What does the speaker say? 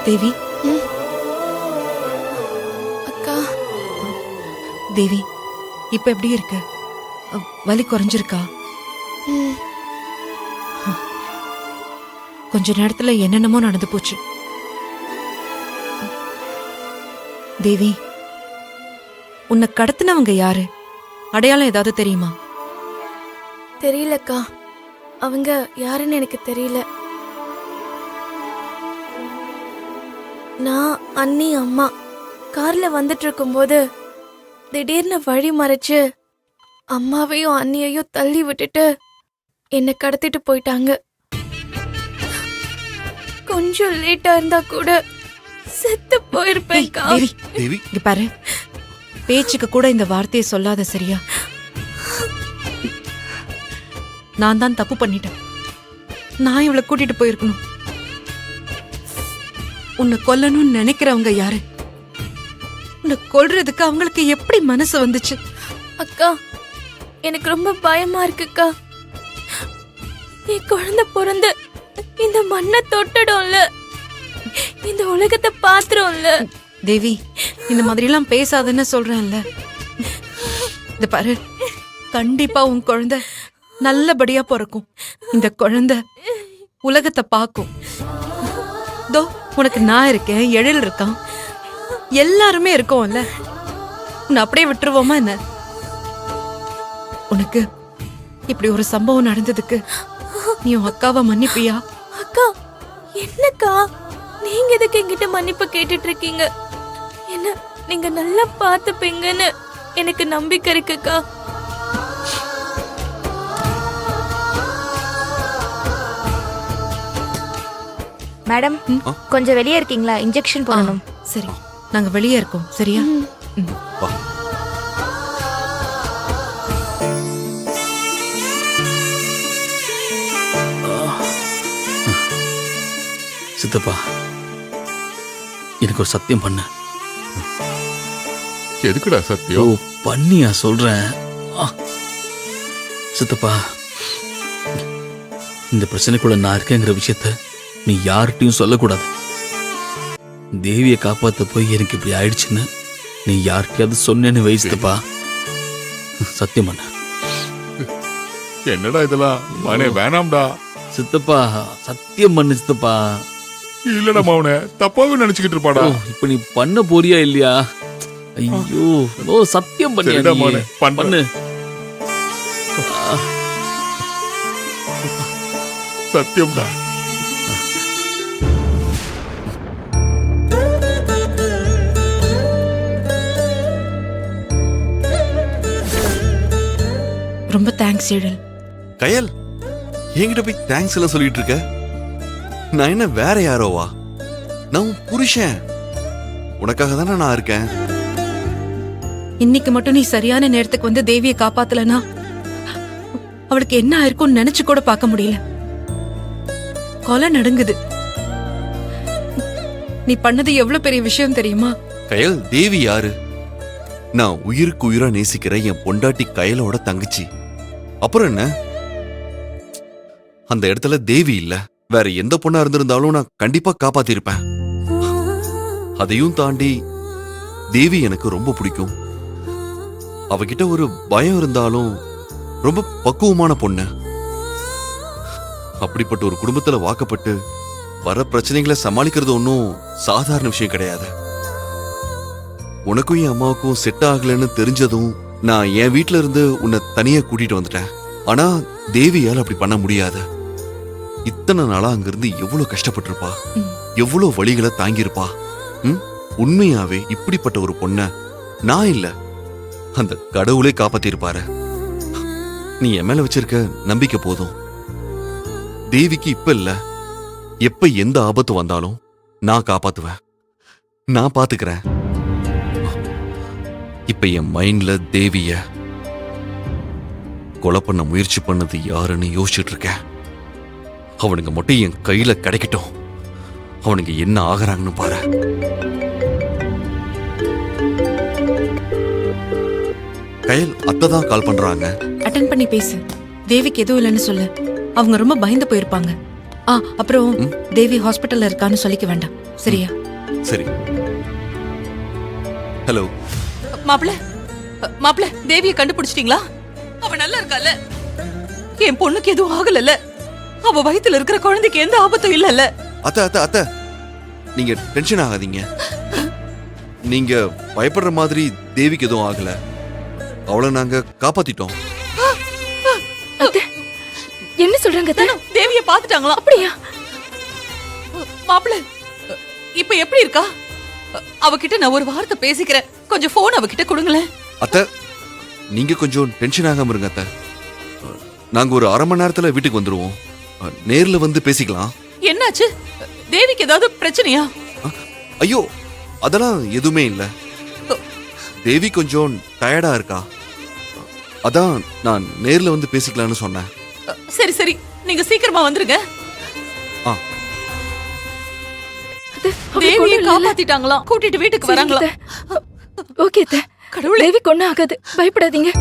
தேவி, அக்கா. தேவி இப்ப எப்படி இருக்கு? வலி குறைஞ்சிருக்கா? கொஞ்ச நேரத்துல என்னென்னமோ நடந்து போச்சு. தேவி, உன்னை கடத்தினவங்க யாரு? அடையாளம் ஏதாவது தெரியுமா? தெரியலக்கா, அவங்க யாருன்னு எனக்கு தெரியல. நான் அண்ணி அம்மா கார்ல வந்துட்டு இருக்கும்போது திடீர்னு வழி மறைச்சு அம்மாவையும் அண்ணியையும் தள்ளி விட்டுட்டு என்னை கடத்திட்டு போயிட்டாங்க. கொஞ்சம் லேட்டா இருந்தா கூட செத்து போயிருப்பேன்க்கா. தேவி, இங்க பாரு, பேச்சுக்கு கூட இந்த வார்த்தையை சொல்லாத, சரியா? நான் தான் தப்பு பண்ணிட்டேன். நான் இவளை கூட்டிட்டு போயிருக்கணும். உன்னை கொல்லணும்னு நினைக்கிறவங்க யாரு? உன்னை கொல்றதுக்கு அவங்களுக்கு எப்படி மனசு வந்துச்சு? அக்கா, எனக்கு ரொம்ப பயமா இருக்குக்கா. என் குழந்தை பிறந்து இந்த மண்ணை தொட்டுடும்ல, இந்த உலகத்தை பாத்துரும்ல. தேவி, இந்த மாதிரி எல்லாம் பேசாதன்னு சொல்றேன்ல. இந்த பாரு, கண்டிப்பா உன் குழந்தை நல்லபடியா பிறக்கும். இந்த குழந்தை உலகத்தை பார்க்கும். தோ உனக்கு நான் இருக்கேன், எழில் இருக்கான், எல்லாருமே இருக்கோம்ல. உன்னை அப்படியே விட்டுருவோமா என்ன? உனக்கு இப்படி ஒரு சம்பவம் நடந்ததுக்கு நீ உன் அக்காவை மன்னிப்பியா? அக்கா, என்னக்கா நீங்க எதுக்கு என்கிட்ட மன்னிப்பு கேட்டுட்டு இருக்கீங்க? என்ன நீங்க நல்லா பாத்துப்பீங்கன்னு எனக்கு நம்பிக்கை இருக்குக்கா. மேடம், கொஞ்சம் வெளியே இருக்கீங்களா? இன்ஜெக்ஷன் போடணும். சரி, நாங்க வெளியே இருக்கோம், சரியா? வா. சித்தப்பா, எனக்கு ஒரு சத்தியம் பண்ண. எதுக்குடா ஓ, சத்தியம்? பண்ணியா சொல்றேன். சித்தப்பா, இந்த பிரச்சனைக்குள்ள நான் இருக்கேங்கிற விஷயத்த நீ யார்கிட்டையும் சொல்லக்கூடாது. தேவியை காப்பாத்த போய் எனக்கு இப்படி ஆயிடுச்சுன்னு நீ யார்கிட்டயாவது சொன்னேன்னு வை சித்தப்பா. சத்தியம் பண்ண. என்னடா இதெல்லாம்? மனே வேணாம்டா. சித்தப்பா, சத்தியம் பண்ணு சித்தப்பா. இல்லடா மவனே, தப்பாவே நினைச்சுக்கிட்டு இருப்பாடா. இப்ப நீ பண்ண போறியா இல்லையா? ஐயோ, ஓ, சத்தியம் சரிடா மவனே, பண்ணு பண்ணு. சத்தியம்டா. ரொம்ப தேங்க்ஸ் எழில். கயல், என்கிட்ட போய் தேங்க்ஸ் எல்லாம் சொல்லிட்டு இருக்க? நான் என்ன வேற யாரோவா? நான் உன் புருஷன். உனக்காக தானே நான் இருக்கேன். இன்னைக்கு மட்டும் நீ சரியான நேரத்துக்கு வந்து தேவியை காப்பாத்தலனா அவளுக்கு என்ன ஆயிருக்கும்னு நினைச்சு கூட பார்க்க முடியல. கொலை நடுங்குது. நீ பண்ணது எவ்வளவு பெரிய விஷயம் தெரியுமா? கயல், தேவி யாரு? நான் உயிருக்கு உயிரா நேசிக்கிற என் பொண்டாட்டி கயலோட தங்கச்சி. அப்புறம் என்ன? அந்த இடத்துல தேவி இல்ல, வேற எந்த பொண்ணா இருந்திருந்தாலும் நான் கண்டிப்பா காப்பாத்திருப்பேன். அதையும் தாண்டி தேவி எனக்கு ரொம்ப பிடிக்கும். அவகிட்ட ஒரு பயம் இருந்தாலும் ரொம்ப பக்குவமான பொண்ணு. அப்படிப்பட்ட ஒரு குடும்பத்துல வாக்கப்பட்டு வர பிரச்சனைகளை சமாளிக்கிறது ஒன்றும் சாதாரண விஷயம் கிடையாது. உனக்கும் என் அம்மாவுக்கும் செட் ஆகலன்னு தெரிஞ்சதும் நான் என் வீட்டுல இருந்து உன்னை தனியா கூட்டிட்டு வந்துட்டேன். ஆனா தேவியால் அப்படி பண்ண முடியாது. இத்தனை நாளா அங்கிருந்து எவ்வளவு கஷ்டப்பட்டிருப்பா, எவ்வளவு வழிகளை தாங்கியிருப்பா. உண்மையாவே இப்படிப்பட்ட ஒரு பொண்ண நான் இல்ல, அந்த கடவுளே காப்பாத்திருப்பாரு. நீ என் மேல வச்சிருக்க நம்பிக்கை போதும். தேவிக்கு இப்ப இல்ல, எப்ப எந்த ஆபத்து வந்தாலும் நான் காப்பாத்துவேன். நான் பாத்துக்கிறேன். இப்ப என் மைண்ட்ல தேவிய கொலை பண்ண முயற்சி பண்ணது யாருன்னு யோசிச்சுட்டு இருக்கேன். அவனுங்க மட்டும் என் கையில கிடைக்கட்டும். அவனுங்க என்ன ஆகுறாங்கன்னு பாரு. கயல், அத்தை தான் கால் பண்றாங்க. அட்டென்ட் பண்ணி பேசு. தேவிக்கு எதுவும் இல்லைன்னு சொல்லு. அவங்க ரொம்ப பயந்து போயிருப்பாங்க. அப்புறம் தேவி ஹாஸ்பிட்டல்ல இருக்கான்னு சொல்லிக்க வேண்டாம், சரியா? சரி. ஹலோ. மாப்பிள தேவியை கண்டுபிடிச்சிட்டீங்களா? அவ நல்லா இருக்கால? என் பொண்ணுக்கு எதுவும் ஆகலல்ல? அவ வயித்துல இருக்கிற குழந்தைக்கு எந்த ஆபத்தும் இல்லல்ல? அத்த நீங்க டென்ஷன் ஆகாதீங்க. நீங்க பயப்படுற மாதிரி தேவிக்கு எதுவும் ஆகல. அவளை நாங்க காப்பாத்திட்டோம். என்ன சொல்றாங்க அத்தை? தேவியை பாத்துட்டாங்களா? அப்படியா? மாப்பிள இப்ப எப்படி இருக்கா? அவகிட்ட நான் ஒரு வார்த்தை பேசிக்கிறேன், கொஞ்சம் போன் அவகிட்ட கொடுங்களேன். அத்த நீங்க கொஞ்சம் டென்ஷன் ஆகாம இருங்க அத்த. நாங்க ஒரு அரை மணி நேரத்துல வீட்டுக்கு வந்துருவோம். நேர்ல வந்து பேசிக்கலாம். என்னாச்சு? தேவிக்கு ஏதாவது பிரச்சனையா? ஐயோ அதெல்லாம் எதுவுமே இல்ல. தேவி கொஞ்சம் டயர்டா இருக்கா, அதான் நான் நேர்ல வந்து பேசிக்கலாம்னு சொன்னேன். சரி சரி, நீங்க சீக்கிரமா வந்துருங்க. ஆ. தேவியை காப்பாத்திட்டாங்களாம், கூட்டிட்டு வீட்டுக்கு வராங்களா? ஓகே அத்தை, கடவுளே, தேவி கொண்டு ஆகாது, பயப்படாதீங்க.